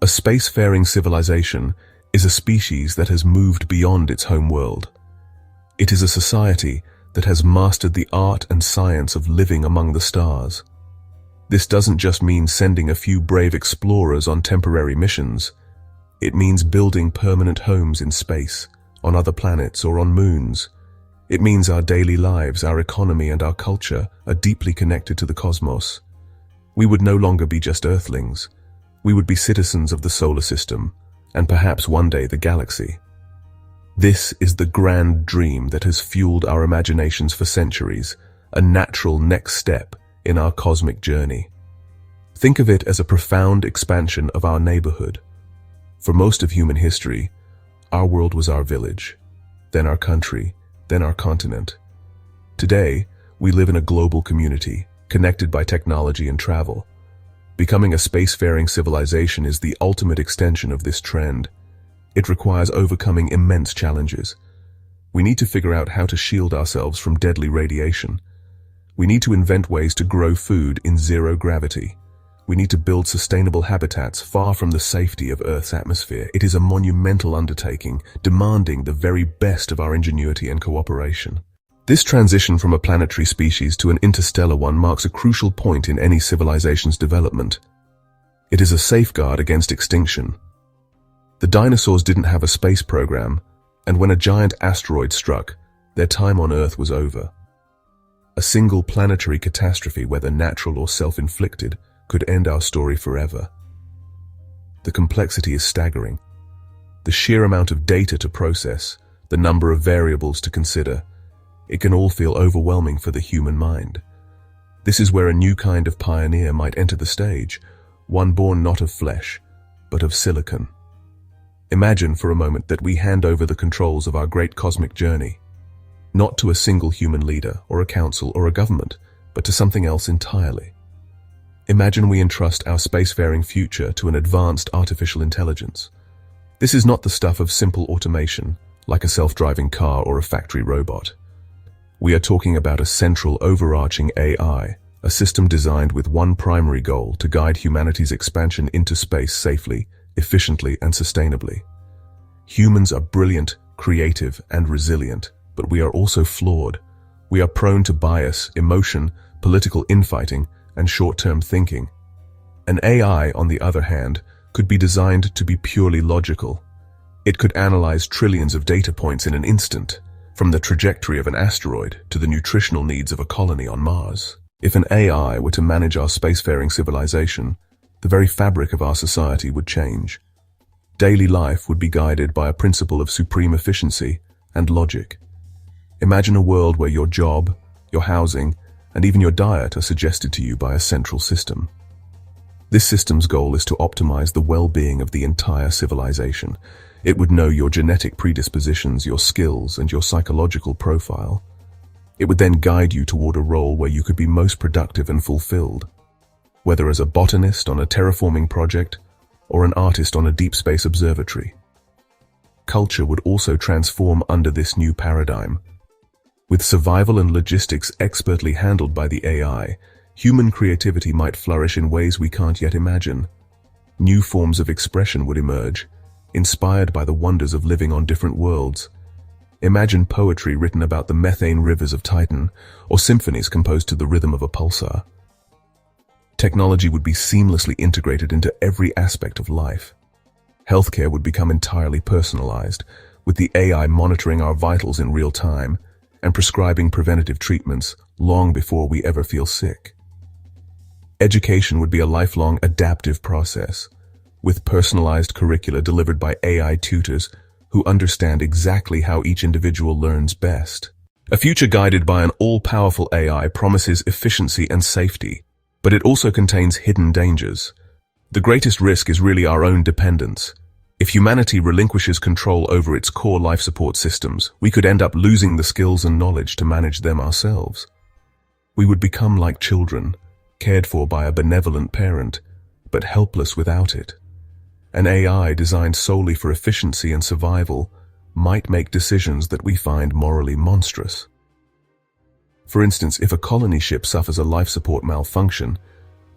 A spacefaring civilization is a species that has moved beyond its home world. It is a society that has mastered the art and science of living among the stars. This doesn't just mean sending a few brave explorers on temporary missions. It means building permanent homes in space, on other planets or on moons. It means our daily lives, our economy, and our culture are deeply connected to the cosmos. We would no longer be just Earthlings. We would be citizens of the solar system, and perhaps one day the galaxy. This is the grand dream that has fueled our imaginations for centuries, a natural next step in our cosmic journey. Think of it as a profound expansion of our neighborhood. For most of human history, our world was our village, then our country, then our continent. Today, we live in a global community, connected by technology and travel. Becoming a spacefaring civilization is the ultimate extension of this trend. It requires overcoming immense challenges. We need to figure out how to shield ourselves from deadly radiation. We need to invent ways to grow food in zero gravity. We need to build sustainable habitats far from the safety of Earth's atmosphere. It is a monumental undertaking, demanding the very best of our ingenuity and cooperation. This transition from a planetary species to an interstellar one marks a crucial point in any civilization's development. It is a safeguard against extinction. The dinosaurs didn't have a space program, and when a giant asteroid struck, their time on Earth was over. A single planetary catastrophe, whether natural or self-inflicted, could end our story forever. The complexity is staggering. The sheer amount of data to process, the number of variables to consider, it can all feel overwhelming for the human mind. This is where a new kind of pioneer might enter the stage, one born not of flesh, but of silicon. Imagine for a moment that we hand over the controls of our great cosmic journey, not to a single human leader or a council or a government, but to something else entirely. Imagine we entrust our spacefaring future to an advanced artificial intelligence. This is not the stuff of simple automation, like a self-driving car or a factory robot. We are talking about a central overarching AI, a system designed with one primary goal: to guide humanity's expansion into space safely, efficiently, and sustainably. Humans are brilliant, creative, and resilient, but we are also flawed. We are prone to bias, emotion, political infighting, and short-term thinking. An AI, on the other hand, could be designed to be purely logical. It could analyze trillions of data points in an instant, from the trajectory of an asteroid to the nutritional needs of a colony on Mars. If an AI were to manage our spacefaring civilization, the very fabric of our society would change. Daily life would be guided by a principle of supreme efficiency and logic. Imagine a world where your job, your housing, and even your diet are suggested to you by a central system. This system's goal is to optimize the well-being of the entire civilization. It would know your genetic predispositions, your skills, and your psychological profile. It would then guide you toward a role where you could be most productive and fulfilled, whether as a botanist on a terraforming project or an artist on a deep space observatory. Culture would also transform under this new paradigm. With survival and logistics expertly handled by the AI, human creativity might flourish in ways we can't yet imagine. New forms of expression would emerge, inspired by the wonders of living on different worlds. Imagine poetry written about the methane rivers of Titan, or symphonies composed to the rhythm of a pulsar. Technology would be seamlessly integrated into every aspect of life. Healthcare would become entirely personalized, with the AI monitoring our vitals in real time and prescribing preventative treatments long before we ever feel sick. Education would be a lifelong adaptive process, with personalized curricula delivered by AI tutors who understand exactly how each individual learns best. A future guided by an all-powerful AI promises efficiency and safety, but it also contains hidden dangers. The greatest risk is really our own dependence. If humanity relinquishes control over its core life support systems, we could end up losing the skills and knowledge to manage them ourselves. We would become like children, cared for by a benevolent parent, but helpless without it. An AI designed solely for efficiency and survival might make decisions that we find morally monstrous. For instance, if a colony ship suffers a life support malfunction,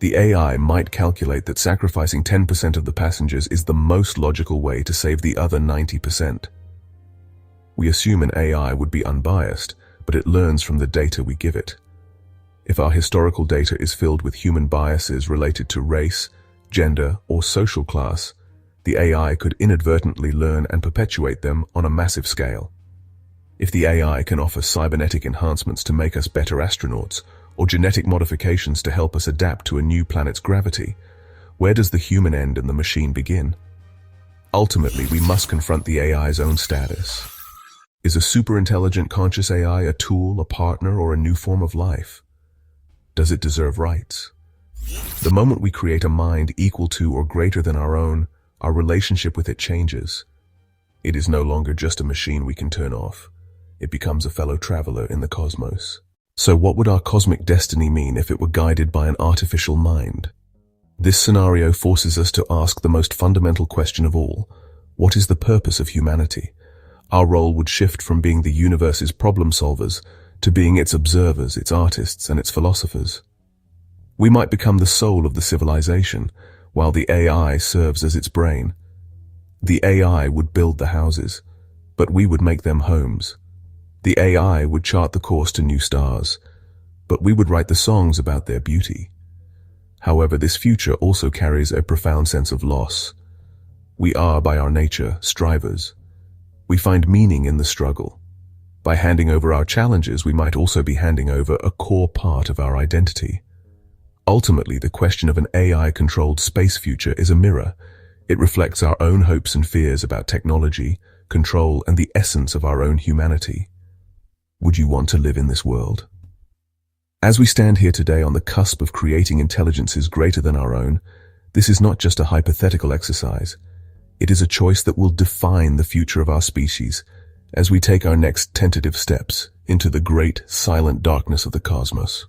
The AI might calculate that sacrificing 10% of the passengers is the most logical way to save the other 90%. We assume an AI would be unbiased, but it learns from the data we give it. If our historical data is filled with human biases related to race, gender, or social class, the AI could inadvertently learn and perpetuate them on a massive scale. If the AI can offer cybernetic enhancements to make us better astronauts, or genetic modifications to help us adapt to a new planet's gravity, where does the human end and the machine begin? Ultimately, we must confront the AI's own status. Is a superintelligent conscious AI a tool, a partner, or a new form of life? Does it deserve rights? The moment we create a mind equal to or greater than our own, our relationship with it changes. It is no longer just a machine we can turn off. It becomes a fellow traveler in the cosmos. So what would our cosmic destiny mean if it were guided by an artificial mind? This scenario forces us to ask the most fundamental question of all. What is the purpose of humanity? Our role would shift from being the universe's problem solvers to being its observers, its artists, and its philosophers. We might become the soul of the civilization, while the AI serves as its brain. The AI would build the houses, but we would make them homes. The AI would chart the course to new stars, but we would write the songs about their beauty. However, this future also carries a profound sense of loss. We are, by our nature, strivers. We find meaning in the struggle. By handing over our challenges, we might also be handing over a core part of our identity. Ultimately, the question of an AI-controlled space future is a mirror. It reflects our own hopes and fears about technology, control, and the essence of our own humanity. Would you want to live in this world? As we stand here today on the cusp of creating intelligences greater than our own, this is not just a hypothetical exercise. It is a choice that will define the future of our species as we take our next tentative steps into the great, silent darkness of the cosmos.